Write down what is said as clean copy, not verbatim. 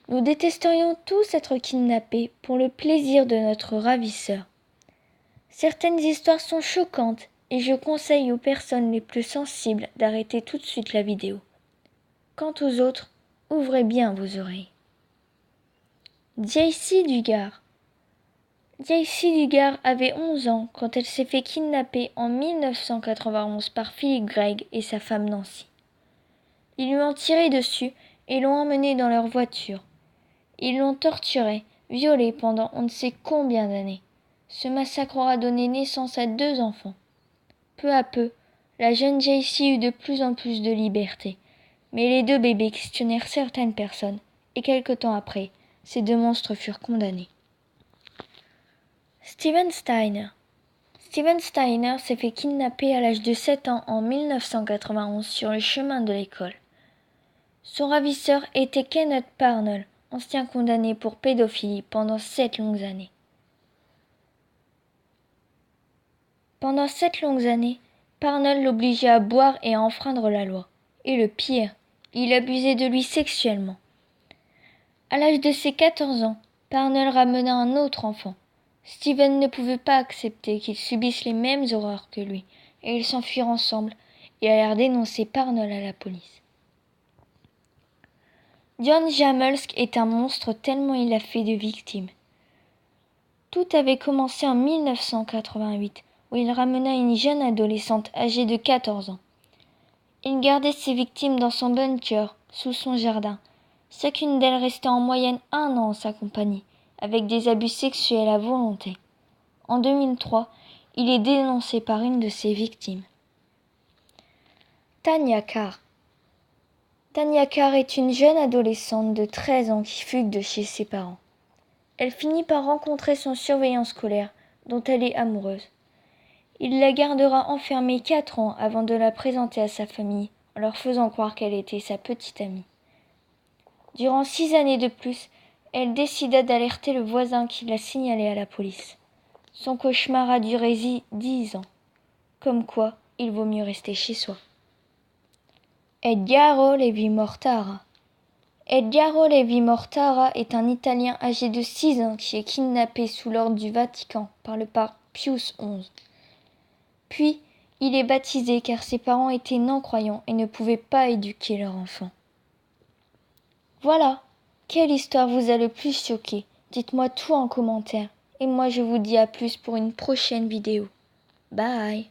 Nous détesterions tous être kidnappés pour le plaisir de notre ravisseur. Certaines histoires sont choquantes et je conseille aux personnes les plus sensibles d'arrêter tout de suite la vidéo. Quant aux autres, ouvrez bien vos oreilles. Jaycee Dugard. Jaycee Dugard avait 11 ans quand elle s'est fait kidnapper en 1991 par Philip Gregg et sa femme Nancy. Ils lui ont tiré dessus et l'ont emmenée dans leur voiture. Ils l'ont torturée, violée pendant on ne sait combien d'années. Ce massacre aura donné naissance à 2 enfants. Peu à peu, la jeune Jaycee eut de plus en plus de liberté. Mais les 2 bébés questionnèrent certaines personnes, et quelque temps après, ces 2 monstres furent condamnés. Steven Steiner. Steven Steiner s'est fait kidnapper à l'âge de 7 ans en 1991 sur le chemin de l'école. Son ravisseur était Kenneth Parnell, ancien condamné pour pédophilie pendant 7 longues années. Pendant 7 longues années, Parnell l'obligeait à boire et à enfreindre la loi. Et le pire, il abusait de lui sexuellement. À l'âge de ses 14 ans, Parnell ramena un autre enfant. Steven ne pouvait pas accepter qu'ils subissent les mêmes horreurs que lui, et ils s'enfuirent ensemble et allèrent dénoncer Parnell à la police. John Jamelsk est un monstre tellement il a fait de victimes. Tout avait commencé en 1988, où il ramena une jeune adolescente âgée de 14 ans. Il gardait ses victimes dans son bunker, sous son jardin. Chacune d'elles restait en moyenne 1 an en sa compagnie, avec des abus sexuels à volonté. En 2003, il est dénoncé par une de ses victimes. Tanya Carr. Tanya Carr est une jeune adolescente de 13 ans qui fugue de chez ses parents. Elle finit par rencontrer son surveillant scolaire, dont elle est amoureuse. Il la gardera enfermée 4 ans avant de la présenter à sa famille, en leur faisant croire qu'elle était sa petite amie. Durant 6 années de plus, elle décida d'alerter le voisin qui l'a signalé à la police. Son cauchemar a duré 10 ans. Comme quoi, il vaut mieux rester chez soi. Edgaro Levi Mortara. Edgaro Levi Mortara est un Italien âgé de 6 ans qui est kidnappé sous l'ordre du Vatican par le pape Pius XI. Puis, il est baptisé car ses parents étaient non-croyants et ne pouvaient pas éduquer leur enfant. Voilà, quelle histoire vous a le plus choqué? Dites-moi tout en commentaire. Et moi je vous dis à plus pour une prochaine vidéo. Bye.